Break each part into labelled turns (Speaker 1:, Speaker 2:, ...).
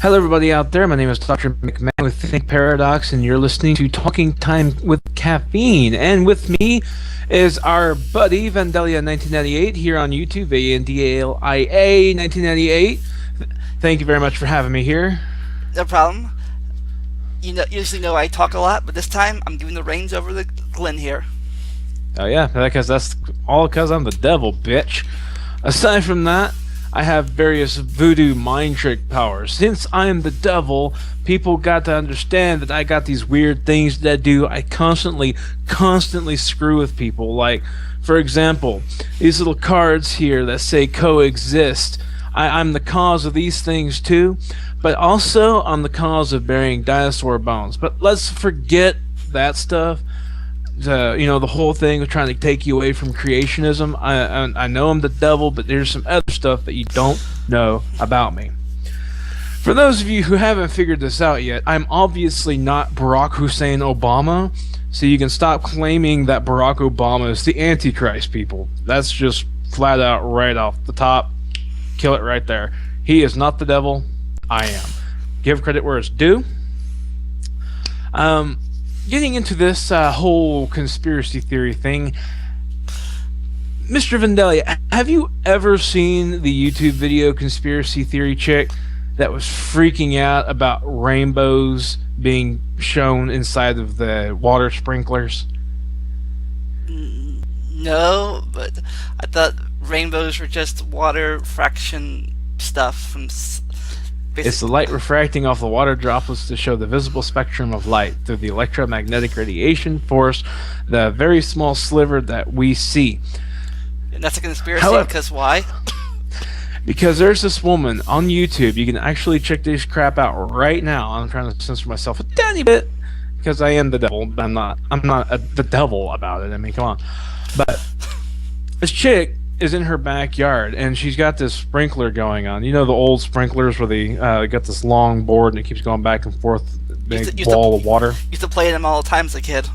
Speaker 1: Hello, everybody out there. My name is Dr. McMahon with Think Paradox, and you're listening to Talking Time with Caffeine. And with me is our buddy Vandalia1998 here on YouTube, Vandalia 1998. Thank you very much for having me here.
Speaker 2: No problem. You usually know I talk a lot, but this time I'm giving the reins over to Glenn here.
Speaker 1: Oh yeah, because that's all because I'm the devil, bitch. Aside from that, I have various voodoo mind trick powers. Since I am the devil, people got to understand that I got these weird things that I do. I constantly screw with people. Like, for example, these little cards here that say coexist. I'm the cause of these things too, but also I'm the cause of burying dinosaur bones. But let's forget that stuff. The whole thing of trying to take you away from creationism. I know I'm the devil, but there's some other stuff that you don't know about me. For those of you who haven't figured this out yet, I'm obviously not Barack Hussein Obama, so you can stop claiming that Barack Obama is the Antichrist, people. That's just flat out right off the top. Kill it right there. He is not the devil. I am. Give credit where it's due. Getting into this whole conspiracy theory thing, Mr. Vandalia, have you ever seen the YouTube video Conspiracy Theory Chick that was freaking out about rainbows being shown inside of the water sprinklers?
Speaker 2: No, but I thought rainbows were just water fraction stuff from...
Speaker 1: It's the light refracting off the water droplets to show the visible spectrum of light through the electromagnetic radiation force, the very small sliver that we see.
Speaker 2: And that's a conspiracy, because why?
Speaker 1: Because there's this woman on YouTube. You can actually check this crap out right now. I'm trying to censor myself a tiny bit because I am the devil, but I'm not the devil about it. I mean, come on. But this chick is in her backyard, and she's got this sprinkler going on. You know the old sprinklers where they got this long board and it keeps going back and forth, big wall of water?
Speaker 2: Used to play them all the time as a kid.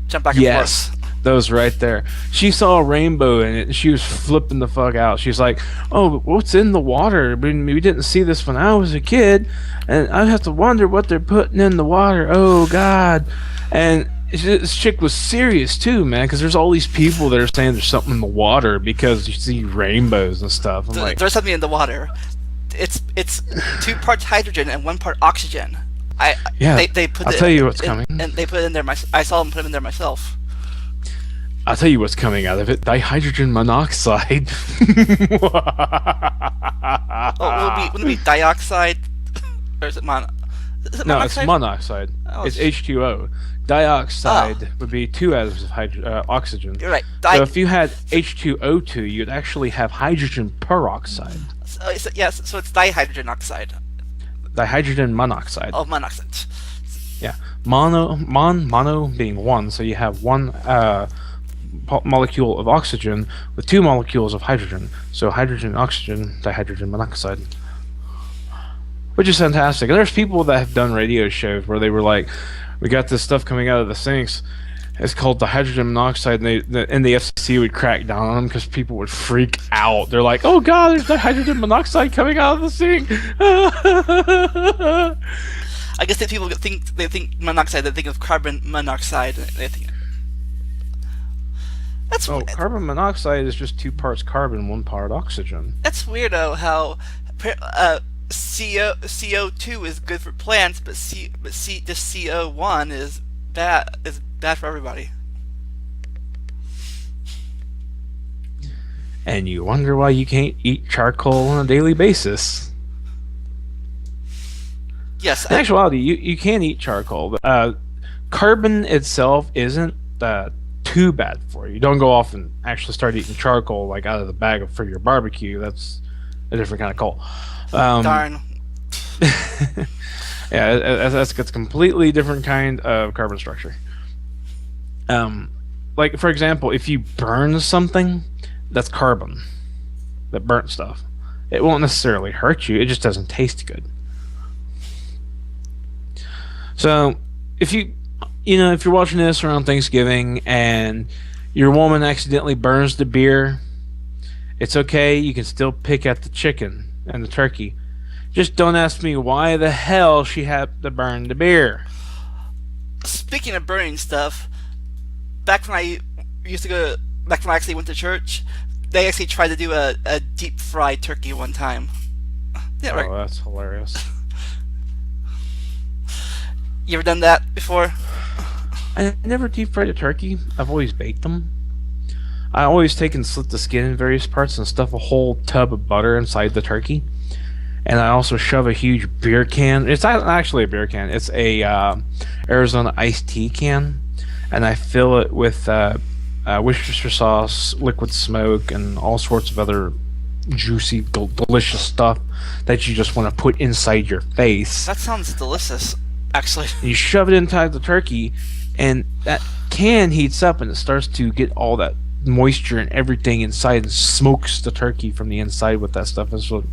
Speaker 2: Jump back and forth.
Speaker 1: Yes, those right there. She saw a rainbow in it, and she was flipping the fuck out. She's like, oh, what's in the water? We didn't see this when I was a kid, and I have to wonder what they're putting in the water. Oh, God. And this chick was serious too, man, because there's all these people that are saying there's something in the water because you see rainbows and stuff.
Speaker 2: There's something in the water. It's 2 parts hydrogen and 1 part oxygen. I'll
Speaker 1: tell you what's coming.
Speaker 2: And they put it in there. I saw them put them in there myself.
Speaker 1: I'll tell you what's coming out of it. Dihydrogen monoxide.
Speaker 2: Would it be dioxide? Or is it monoxide?
Speaker 1: No, it's monoxide.
Speaker 2: Oh,
Speaker 1: it's H2O. Dioxide would be 2 atoms of oxygen.
Speaker 2: You're right.
Speaker 1: So if you had H2O2, you'd actually have hydrogen peroxide.
Speaker 2: So it's dihydrogen oxide.
Speaker 1: Dihydrogen monoxide.
Speaker 2: Oh, monoxide.
Speaker 1: Yeah. Mono being 1, so you have 1 molecule of oxygen with 2 molecules of hydrogen. So hydrogen, oxygen, dihydrogen monoxide. Which is fantastic. And there's people that have done radio shows where they were like, we got this stuff coming out of the sinks. It's called dihydrogen monoxide, and the FCC would crack down on them because people would freak out. They're like, "Oh God, there's dihydrogen monoxide coming out of the sink!"
Speaker 2: I guess that people think monoxide. They think of carbon monoxide. They think that's
Speaker 1: carbon monoxide is just 2 parts carbon, 1 part oxygen.
Speaker 2: That's weird, though. How CO2 is good for plants, but just CO1 is bad for everybody.
Speaker 1: And you wonder why you can't eat charcoal on a daily basis.
Speaker 2: Yes.
Speaker 1: In actuality, you can eat charcoal, but carbon itself isn't too bad for you. Don't go off and actually start eating charcoal like out of the bag for your barbecue. That's a different kind of coal.
Speaker 2: Darn.
Speaker 1: Yeah, that's a completely different kind of carbon structure. Like, for example, if you burn something, that's carbon. That burnt stuff. It won't necessarily hurt you, it just doesn't taste good. So, if you're watching this around Thanksgiving and your woman accidentally burns the beer, it's okay, you can still pick at the chicken and the turkey. Just don't ask me why the hell she had to burn the beer.
Speaker 2: Speaking of burning stuff, back when I actually went to church, they actually tried to do a deep fried turkey one time. Yeah, right.
Speaker 1: Oh, that's hilarious.
Speaker 2: You ever done that before?
Speaker 1: I never deep fried a turkey. I've always baked them. I always take and slit the skin in various parts and stuff a whole tub of butter inside the turkey. And I also shove a huge beer can. It's not actually a beer can. It's a Arizona iced tea can, and I fill it with Worcestershire sauce, liquid smoke, and all sorts of other juicy, delicious stuff that you just want to put inside your face.
Speaker 2: That sounds delicious, actually.
Speaker 1: You shove it inside the turkey, and that can heats up, and it starts to get all that moisture and everything inside, and smokes the turkey from the inside with that stuff. It's really...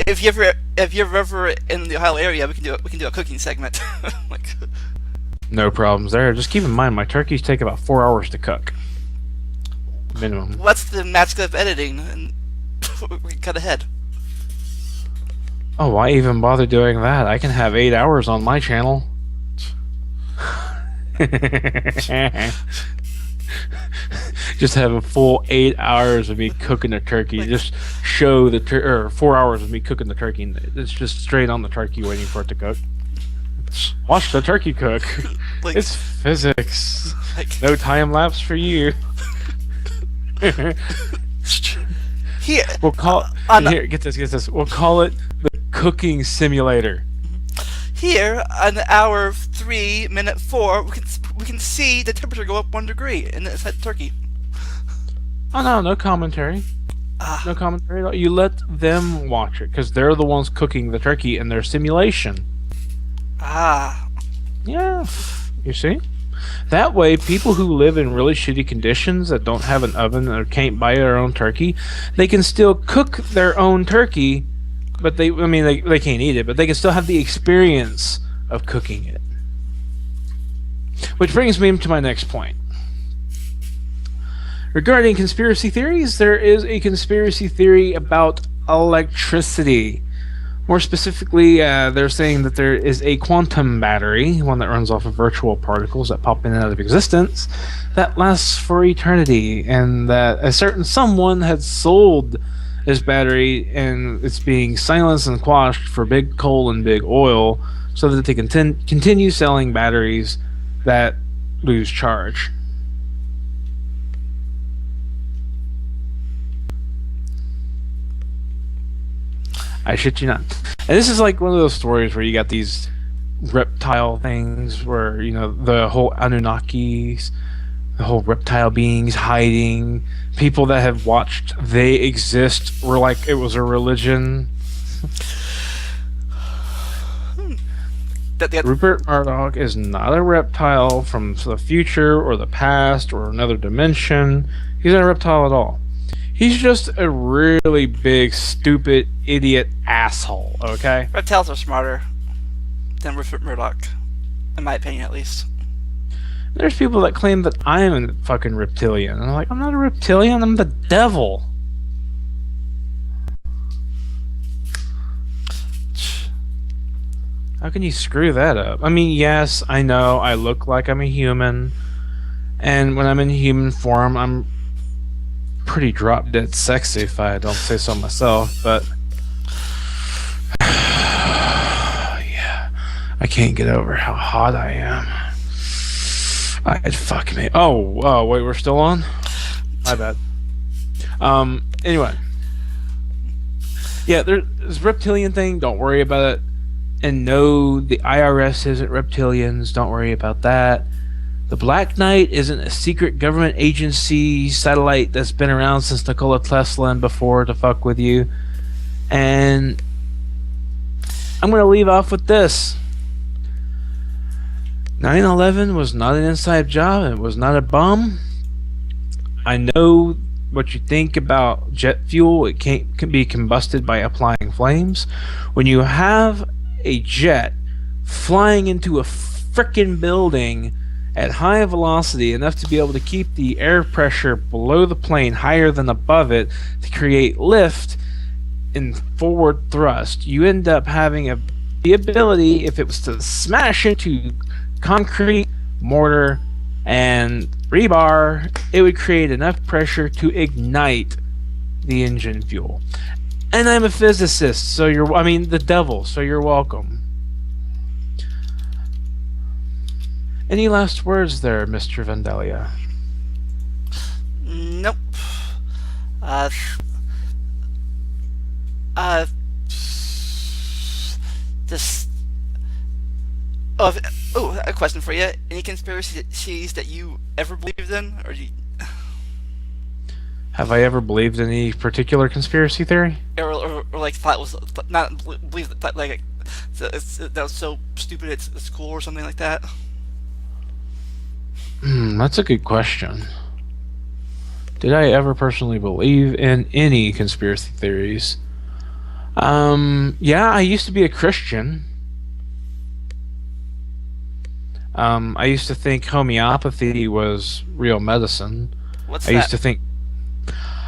Speaker 2: If you're ever in the Ohio area, we can do a cooking segment. Like,
Speaker 1: no problems there. Just keep in mind, my turkeys take about 4 hours to cook. Minimum.
Speaker 2: what's the magic of editing? And we cut ahead.
Speaker 1: Oh, why even bother doing that? I can have 8 hours on my channel. Just have a full 8 hours of me cooking the turkey. Just show or 4 hours of me cooking the turkey. And it's just straight on the turkey, waiting for it to cook. Watch the turkey cook.
Speaker 2: Like,
Speaker 1: It's physics.
Speaker 2: like,
Speaker 1: No time lapse for you.
Speaker 2: here,
Speaker 1: We'll call
Speaker 2: on
Speaker 1: get this. We'll call it the cooking simulator.
Speaker 2: here on hour 3, minute 4, we can see the temperature go up 1 degree inside the turkey.
Speaker 1: Oh no, no commentary. No commentary at all. You let them watch it because they're the ones cooking the turkey in their simulation. Yeah, you see? That way, people who live in really shitty conditions that don't have an oven or can't buy their own turkey, they can still cook their own turkey, but they can't eat it, but they can still have the experience of cooking it. Which brings me to my next point. Regarding conspiracy theories, there is a conspiracy theory about electricity. More specifically, they're saying that there is a quantum battery, one that runs off of virtual particles that pop in and out of existence, that lasts for eternity, and that a certain someone had sold this battery, and it's being silenced and quashed for big coal and big oil, so that they can continue selling batteries that lose charge. I shit you not. And this is like one of those stories where you got these reptile things where, you know, the whole Anunnakis, the whole reptile beings hiding, people that have watched They Exist were like it was a religion. Rupert Murdoch is not a reptile from the future or the past or another dimension. He's not a reptile at all. He's just a really big, stupid, idiot asshole, okay?
Speaker 2: Reptiles are smarter than Rupert Murdoch, in my opinion, at least.
Speaker 1: There's people that claim that I'm a fucking reptilian. And I'm like, I'm not a reptilian, I'm the devil. How can you screw that up? I mean, yes, I know I look like I'm a human. And when I'm in human form, I'm pretty drop dead sexy, if I don't say so myself, but yeah, I can't get over how hot I am. I'd fuck me. Oh, wait, we're still on? My bad. Anyway. Yeah, there's this reptilian thing, don't worry about it. And no, the IRS isn't reptilians, don't worry about that. The Black Knight isn't a secret government agency satellite that's been around since Nikola Tesla and before to fuck with you. And I'm going to leave off with this. 9/11 was not an inside job. It was not a bomb. I know what you think about jet fuel. It can be combusted by applying flames. When you have a jet flying into a frickin' building at high velocity enough to be able to keep the air pressure below the plane higher than above it to create lift, in forward thrust, you end up having the ability, if it was to smash into concrete, mortar, and rebar, it would create enough pressure to ignite the engine fuel. And I'm a physicist, so the devil, so you're welcome. Any last words there, Mr. Vandalia?
Speaker 2: Nope. Uh, this. Oh, a question for you. Any conspiracies that you ever believed in, or do you,
Speaker 1: Have I ever believed in any particular conspiracy theory?
Speaker 2: or like thought was not believe that like that was so stupid it's cool or something like that?
Speaker 1: That's a good question. Did I ever personally believe in any conspiracy theories? Yeah, I used to be a Christian. I used to think homeopathy was real medicine.
Speaker 2: What's
Speaker 1: I
Speaker 2: that?
Speaker 1: used to think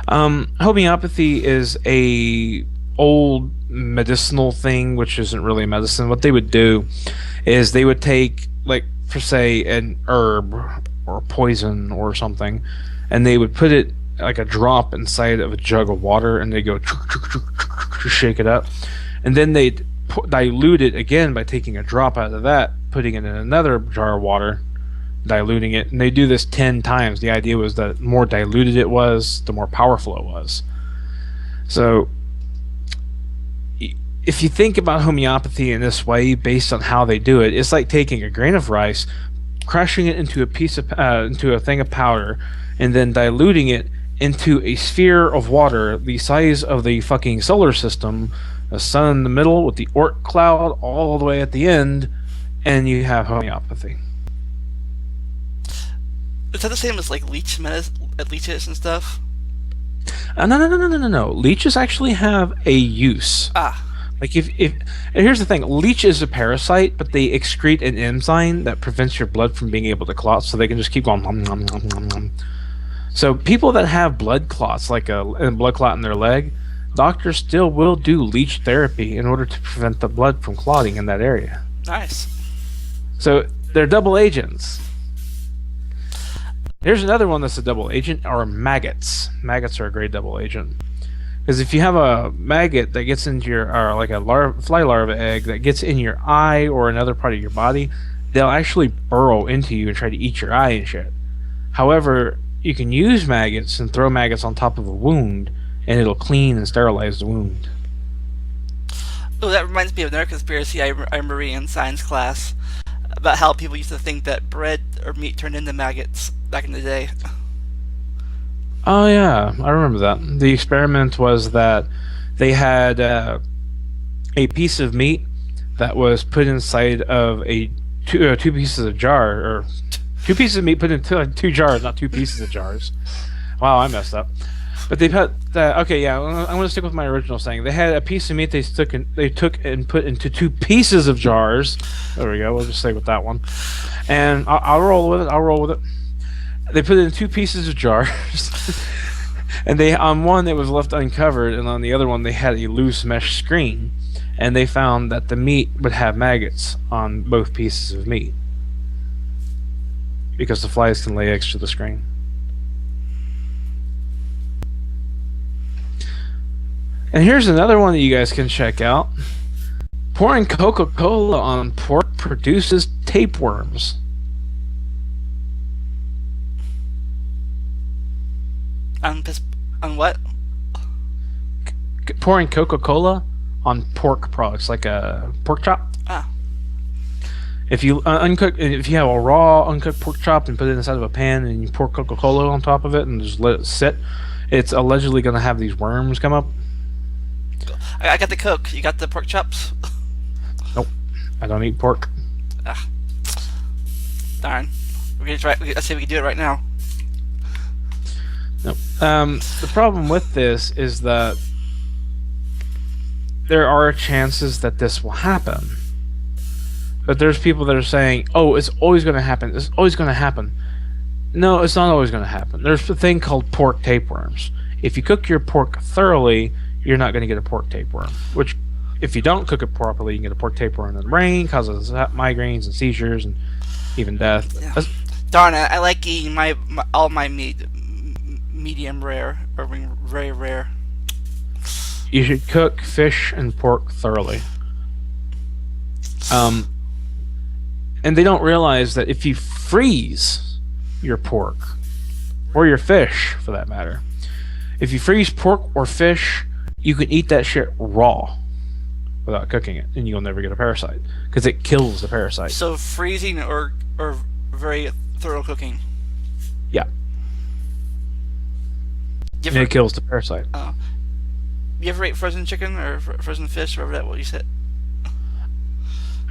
Speaker 1: homeopathy is a old medicinal thing, which isn't really medicine. What they would do is they would take, like, for say, an herb or a poison or something, and they would put it like a drop inside of a jug of water, and they go shake it up, and then they'd dilute it again by taking a drop out of that, putting it in another jar of water, diluting it, and they do this 10 times. The idea was that the more diluted it was, the more powerful it was. So if you think about homeopathy in this way, based on how they do it, it's like taking a grain of rice, crushing it into a thing of powder, and then diluting it into a sphere of water the size of the fucking solar system, a sun in the middle with the Oort cloud all the way at the end, and you have homeopathy.
Speaker 2: Is that the same as like leeches and stuff?
Speaker 1: No. Leeches actually have a use.
Speaker 2: Ah,
Speaker 1: Like if and here's the thing, leech is a parasite, but they excrete an enzyme that prevents your blood from being able to clot, so they can just keep going. Nom, nom, nom, nom, nom. So people that have blood clots, like a blood clot in their leg, doctors still will do leech therapy in order to prevent the blood from clotting in that area.
Speaker 2: nice.
Speaker 1: So they're double agents. Here's another one that's a double agent, are maggots. Maggots are a great double agent. Because if you have a maggot that gets into your, or like a fly larva egg that gets in your eye or another part of your body, they'll actually burrow into you and try to eat your eye and shit. However, you can use maggots and throw maggots on top of a wound, and it'll clean and sterilize the wound.
Speaker 2: Oh, that reminds me of another conspiracy I remember reading in science class about how people used to think that bread or meat turned into maggots back in the day.
Speaker 1: Oh yeah, I remember that. The experiment was that they had a piece of meat that was put inside of two pieces of jar, or two pieces of meat put into two jars, not two pieces of jars. Wow, I messed up. But they put okay, yeah. I'm going to stick with my original saying. They had a piece of meat they took and put into two pieces of jars. There we go. We'll just stay with that one, and I'll roll with it. They put it in two pieces of jars, and they on one it was left uncovered, and on the other one they had a loose mesh screen, and they found that the meat would have maggots on both pieces of meat because the flies can lay eggs to the screen. And here's another one that you guys can check out. Pouring Coca-Cola on pork produces tapeworms.
Speaker 2: On what?
Speaker 1: Pouring Coca-Cola on pork products, like a pork chop.
Speaker 2: Ah.
Speaker 1: If you if you have a raw uncooked pork chop and put it inside of a pan and you pour Coca-Cola on top of it and just let it sit, it's allegedly going to have these worms come up.
Speaker 2: I got the Coke. You got the pork chops?
Speaker 1: Nope, I don't eat pork.
Speaker 2: Ah. Darn. We're gonna try. Let's see if we can do it right now.
Speaker 1: Nope. The problem with this is that there are chances that this will happen. But there's people that are saying, oh, it's always going to happen. It's always going to happen. No, it's not always going to happen. There's a thing called pork tapeworms. If you cook your pork thoroughly, you're not going to get a pork tapeworm. Which, if you don't cook it properly, you can get a pork tapeworm in the brain, causes migraines and seizures and even death.
Speaker 2: Yeah. Darn it! I like eating all my meat medium rare or very rare.
Speaker 1: You should cook fish and pork thoroughly. And they don't realize that if you freeze your pork, or your fish for that matter, if you freeze pork or fish, you can eat that shit raw without cooking it, and you'll never get a parasite because it kills the parasite.
Speaker 2: So freezing or very thorough cooking.
Speaker 1: Yeah. And it kills the parasite.
Speaker 2: You ever ate frozen chicken or frozen fish, or whatever that what you said?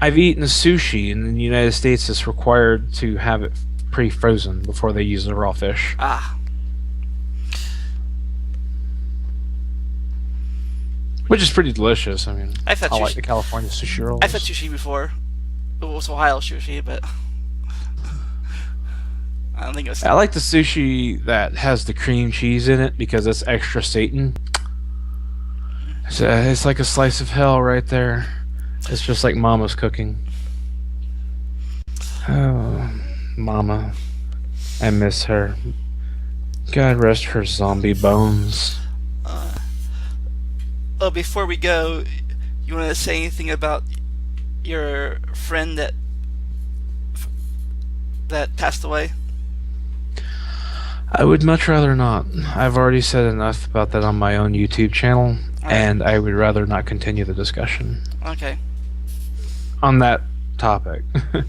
Speaker 1: I've eaten sushi, and in the United States it's required to have it pre-frozen before they use the raw fish. Which is pretty delicious. I mean, I like the California sushi rolls.
Speaker 2: I've had sushi before. It was Ohio sushi, but I don't think it was.
Speaker 1: I like the sushi that has the cream cheese in it because it's extra Satan. So it's like a slice of hell right there. It's just like Mama's cooking. Oh, Mama. I miss her. God rest her zombie bones.
Speaker 2: Before we go, you want to say anything about your friend that passed away?
Speaker 1: I would much rather not. I've already said enough about that on my own YouTube channel, and I would rather not continue the discussion.
Speaker 2: Okay.
Speaker 1: On that topic. I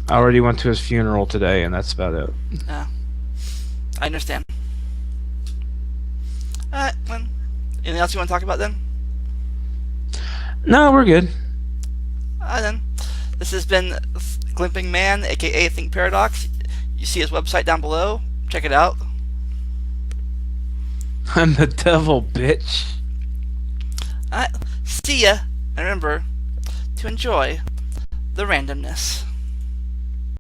Speaker 1: already went to his funeral today, and that's about it.
Speaker 2: Yeah. I understand. Alright, well, anything else you want to talk about then?
Speaker 1: No, we're good.
Speaker 2: Alright then. This has been Glimping Man, aka Think Paradox. You see his website down below. Check it out.
Speaker 1: I'm the devil, bitch.
Speaker 2: Alright, see ya. And remember to enjoy the randomness.